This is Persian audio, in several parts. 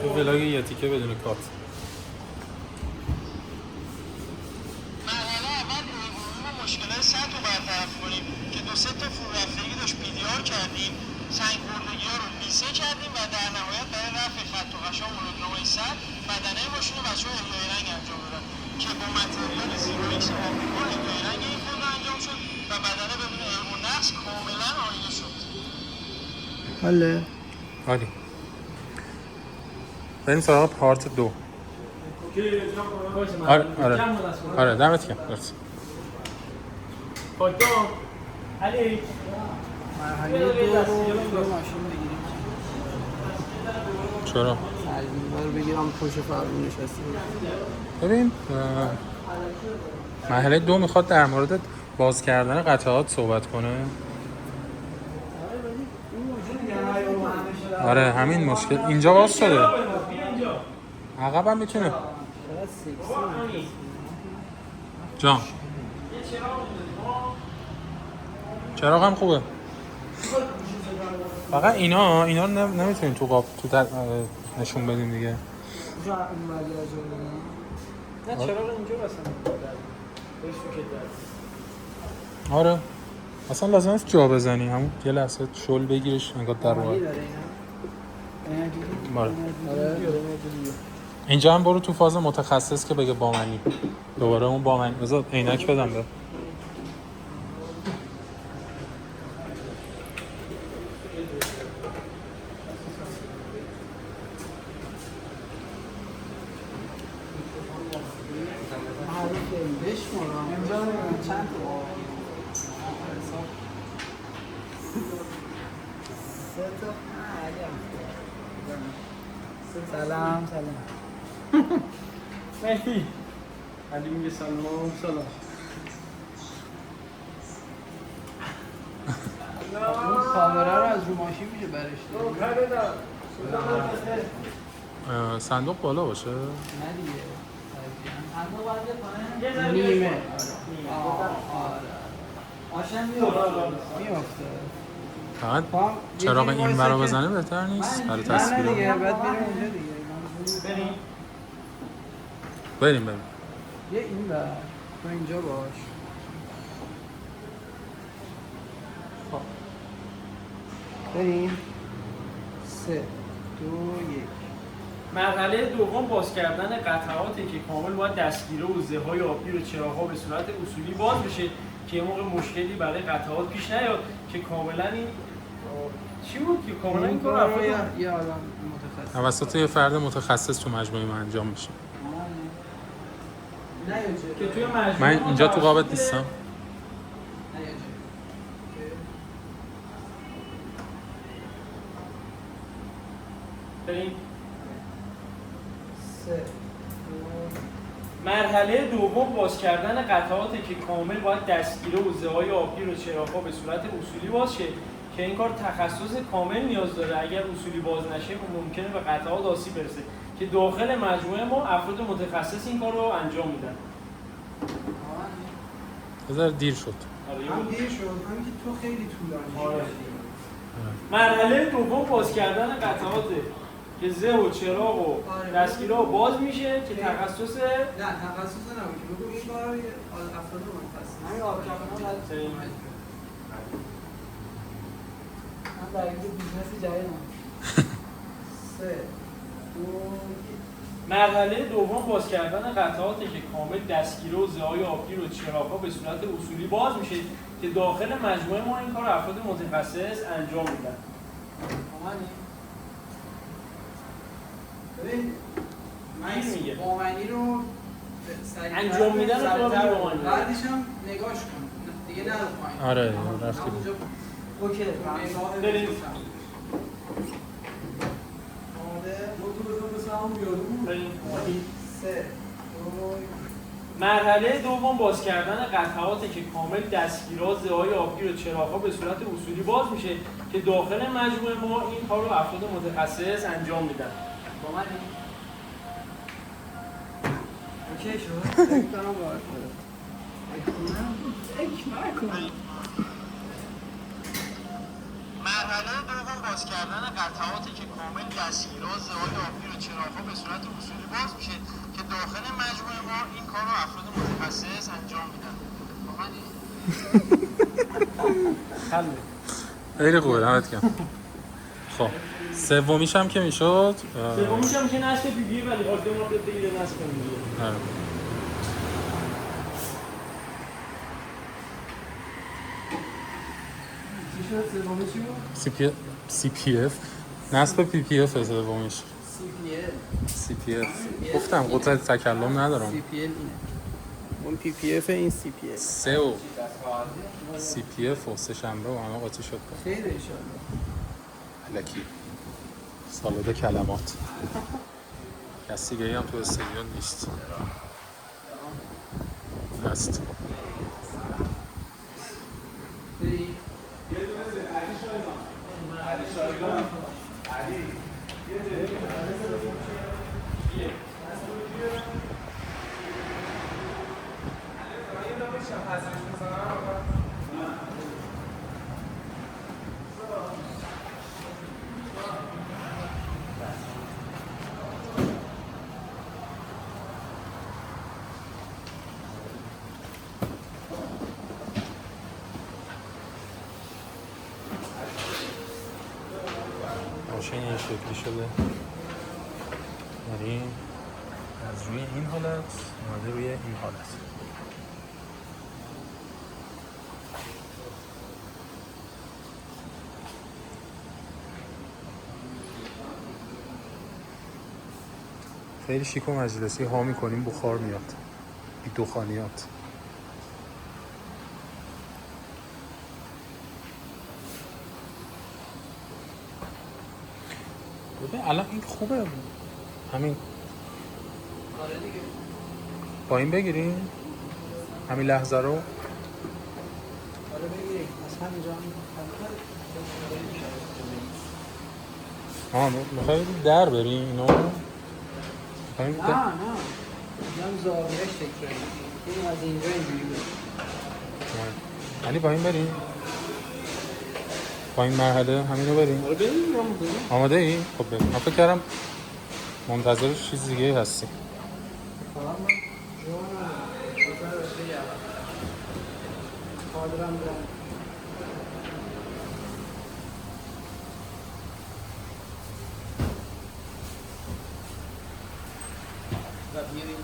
تو ولاگ یه تیکه بدون کات. مرحله اول علوم مشکلات سطح رو برطرف کنیم که 2-3 تا فرورفتگی داشت PDR کردیم، سنگ خوردگی ها رو لیسه کردیم و در نهایت برای رفع خط و خشا مولودنامه سطح بدنه ماشین رو بچه‌ها احیای رنگ انجام دادن که با متریال زیرو ایکس آمریکا احیای رنگ این خود انجام شد و بدنه بدون علم و نقص کاملا آینه شد. حاله عالی. بریم سراغ پارت 2. آره دمت گرم. مرسی. مرحله دو رو ماشین بگیریم. چرا؟ سرگیرها رو بگیرم پشت فرمون نشسته. ببین مرحله 2 میخواد در مورد باز کردن قطعات صحبت کنه. آره همین مشکل اینجا باز شده. عقب هم میتونه. جان چراغ هم خوبه. فقط اینا نمیتونیم تو قاب تو نشون بدیم دیگه. نه چراغ اینجا اصلا. آره اصلا لازم است جا بزنی، همون یه لحظه شل بگیرش انگار در واقع. اینجا هم برو تو فاز متخصص که بگه بامنی. دوباره اون بامنی بذار عینک بدم به. سلام مهدی علی میگه سلام. اون کامera رو از رو ماشین میشه برش داد. صندوق بالا باشه؟ نه دیگه نیمه. آره میافته. فقط چراغ این برا بزنه بهتر نیست برای تصویر. نه دیگه بعد بریم اونجا دیگه. بریم یه این بر تو اینجا باش. خب بریم 3 2 1. مرحله دوم باز کردن قطعاتی که کامل باید دستگیره و زهای آبگیر و چراغ‌ها به صورت اصولی باز بشه که یه موقع مشکلی برای قطعات پیش نیاد که کاملا این چی بود که کاملا این کار افراد یه آدم متخصص توسط یه فرد متخصص تو مجموعه ما انجام میشه. که توی مجموعه من اینجا تو قابت نیستم. بریم. مرحله دوم باز کردن قطعاتی که کامل باید دستگیره و زهای آبگیر و چراغ‌ها به صورت اصولی باز شه که این کار تخصص کامل نیاز داره. اگر اصولی باز نشه ممکنه به قطعات آسیب برسه که داخل مجموعه ما افراد متخصص این کار رو انجام میدن. بذار دیر شد. هم دیر شد هم که تو خیلی طولانی. مرحله دوم باز کردن قطعاته که زه و چراغ و دستگیرها باز میشه که تخصص نه تخصص نبود که بگو این کارو افراد متخصص همین آبکفنا لازم من در این بیزنس جدیدم 3 2 مرحله دوم باز کردن قطعاتی که کامل دستگیره و زهای آبگیر و چراغ‌ها به صورت اصولی باز میشه که داخل مجموعه ما این کار افراد متخصص انجام میدن. ببین من بامنی رو انجام میدن رو بامنی بعدش هم نگاش کن دیگه نرو پایین. آره رفتیم. اوکی بریم. مرحله دوم باز کردن قطعاتی که کامل دستگیرها زهای آبگیر و چراغ‌ها به صورت اصولی باز میشه که داخل مجموعه ما این کار رو افراد متخصص انجام میدن. با من اوکی شد؟ فکر کنم باید مرحله مرحله دوم باز کردن قطعاتی که کامل دستگیرها، زه‌های آبی و چراغ‌ها به صورت اصولی باز میشه که داخل مجموعه ما این کار رو افراد متخصص انجام میدن. خیلی خوبه، دمت گرم. خب سومیش هم که میشد سومیش هم میشه نصب بیبی ولی خب دو مورد بگیره نصب میگیره. آره. چی شد؟ سومی چی بود؟ CPF نصب PPF سومیش. CPF گفتم قدرت تکلم ندارم. CPL اینه. اون PPF این CPL. سه و CPF و سه شنبه و همه قاطی شد. خیلی انشالله. الکی سالاد کلمات. کسی دیگه هم تو استادیون نیست. هست. ماشین این شکلی شده، یعنی از روی این حالت اومده روی این حالت. خیلی شیک و مجلسی ها میکنیم بخار میاد، بی دخانیات. ببین الان این خوبه، همین آره دیگه. با این بگیریم همین لحظه رو. آره بگیریم. از همینجا آه میخوایی در بریم اینو؟ نه میگم زاویه‌اش تکراری. این از اینجا اینجوری بود. یعنی با این بریم؟ با این مرحله همینو بریم؟ آره بریم یا بریم؟ آماده ای؟ خب بریم. من فکر کردم منتظر چیز دیگه هستی. فقط من جوانم بزر بگم حاضرم برم. و بیریم.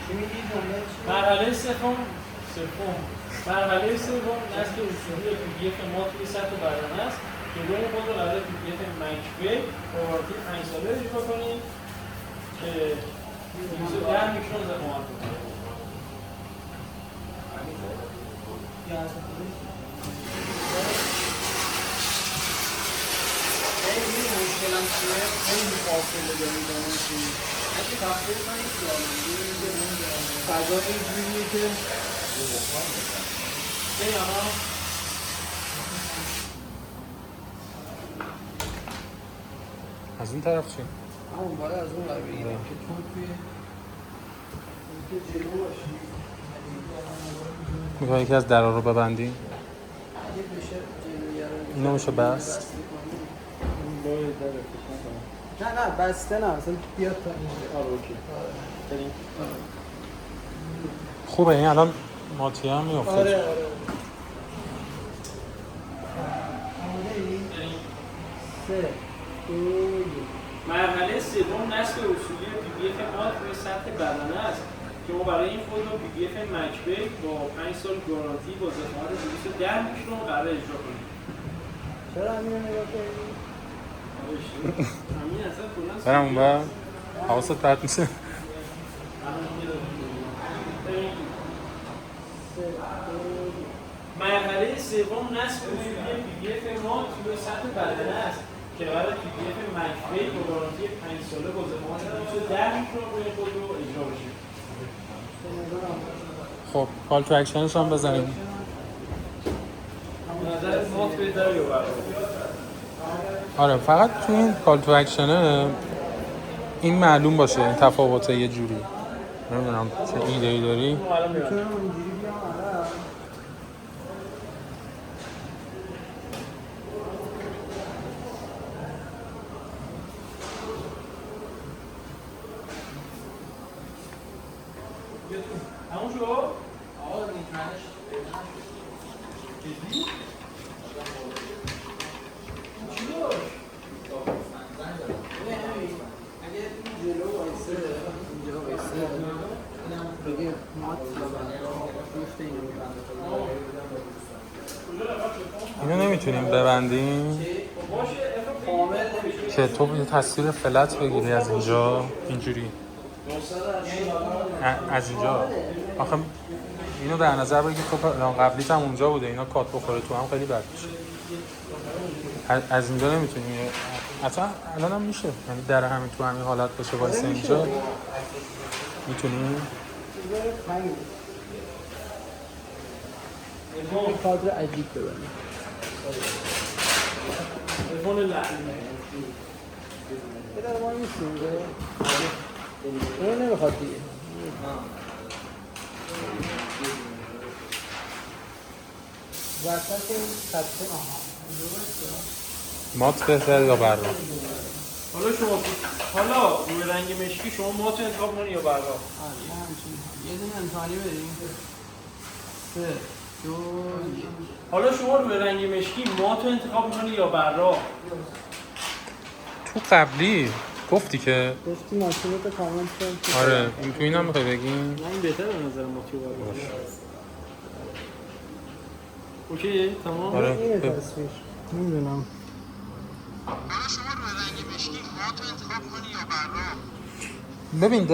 چی میگی جمله چی؟ مرحله سوم مرحله سوم نصب اصولی PPF ما توی سطح بدنه است که روی خود رو قرار PPF منکبه با وارتی 5 ساله اجرا کنیم که 10 میکرون ضخامت بکنیم. خیلی مشکلم چیه؟ خیلی فاصله داریم با من چیه؟ اگه تفصیل کنید فضا اینجوریه که از این طرف چی؟ همون باید از اون قرار بگیرم که تو توی جلو باشی. میخوایی یکی از درها رو ببندی؟ اگه بشه جلویه رو اینو میشه بست؟ نه بسته نه اصلا بیاد تا اینجا. آره اوکی. بریم. خوبه این الان ماتیه هم میفته. آره آماده ای؟ 3 2 1 مرحله سوم نصب اصولی PPF ما توی سطح بدنه است که ما برای این خود رو PPF منکبه با 5 سال گارانتی با ضخامت 210 میکرون قرار اجرا کنیم. چرا همین رو نگاه کردی؟ همین اصلا کلاً برم اون بر حواست پرت میشه. مرحله سوم نصب اصولی PPF ما توی سطح بدنه است که قرار PPF منکبه با گارانتی 5 ساله با ضخامت 210 میکرون روی خود رو اجرا بشه. خب کال تو اکشنش هم بزنیم. نظر مات بهتره یا برای؟ آره فقط تو این کال تو اکشنه این معلوم باشه، این تفاوته یه جوری. نمیدونم چه ایده‌ای داری؟ میتونم اینجوری بیام عقب. همون شو؟ آقا میتونش جدی؟ چی داشت؟ اگه این جلو وایسه اینجا وایسه اینم بگه مات گفت اینو اینو نمیتونیم ببندیم کامل نمیشه که تو یه تصویر فلت بگیری از اینجا اینجوری از اینجا. آخه اینو در نظر بگیر تو قبلیت هم اونجا بوده، اینا کات بخوره تو هم خیلی بد میشه. از اینجا نمیتونیم، اصلا الان هم میشه، یعنی در همین تو همین حالت باشه وایسه اینجا میتونیم. این کادر عجیب ببینیم تلفن لعنی به در ما نیستیم اون نمیخواد دیگه. وسط این خطه مات بهتر یا برا؟ حالا شما حالا روی رنگ مشکی شما مات رو انتخاب کنی یا برا؟ یه دونه امتحانی بریم 3 2 1 حالا شما روی رنگ مشکی مات رو انتخاب کنی یا برا؟ تو قبلی گفتی که گفتی ماشینتو کامل کن. آره این تو اینا میخوای بگیم؟ نه این بهتره به نظر ماتی برا. اوکی تمام؟ آره اینه تصویر نمیدونم حالا شما روی رنگ مشکی مات رو انتخاب کنی یا برا؟ ببین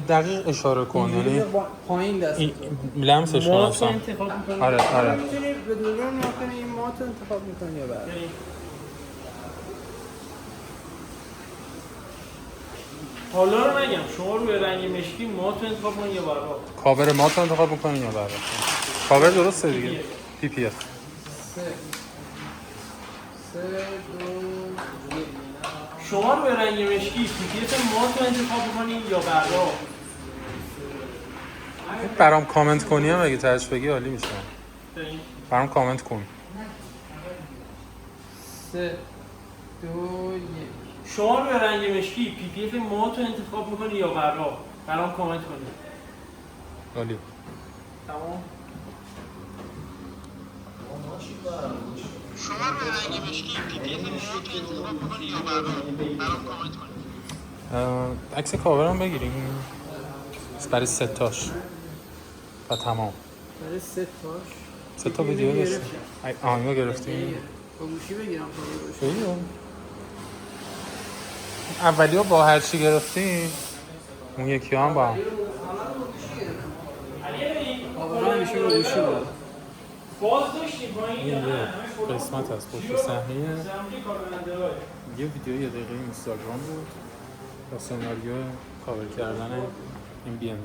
دقیق اشاره کن، یعنی پایین دست این لمسش کن مات رو اصلا. انتخاب میکنی؟ آره میتونی به دوربین نگاه کنی این مات رو انتخاب میکنی یا بعد حالا رو نگم شما روی رنگ مشکی مات رو انتخاب کنی یا برا؟ کاور مات رو انتخاب میکنی یا برا؟ کاور درسته دیگه، پی پی اف. 3 2 1 شما روی رنگ مشکی پیپیت مات رو انتخاب میکنی یا برا؟ برام کامنت کنی هم اگه ترش بگی عالی میشه. برام کامنت کن. 3 2 1 شما روی رنگ مشکی پیپیت مات رو انتخاب میکنی یا برا؟ برام کامنت کنی. عالی. تمام؟ شما روی رنگ مشکی پیپیت مات رو انتخاب میکنی یا برا؟ برام کامنت کنید. عکس کاور هم بگیریم برای 3 تاش و تمام. برای 3 تاش 3 تا ویدیو داشتیم. اینو گرفتیم. با گوشی بگیرم تا باشه. خیلی اولیو با هر چی گرفتیم، اون یکی هم با هم. آقا همیشه با گوشی بود. باز داشتیم با این این یه قسمت از پشت صحنه یه ویدیو 1 دقیقه اینستاگرام بود با سناریو کاور کردن این بی ام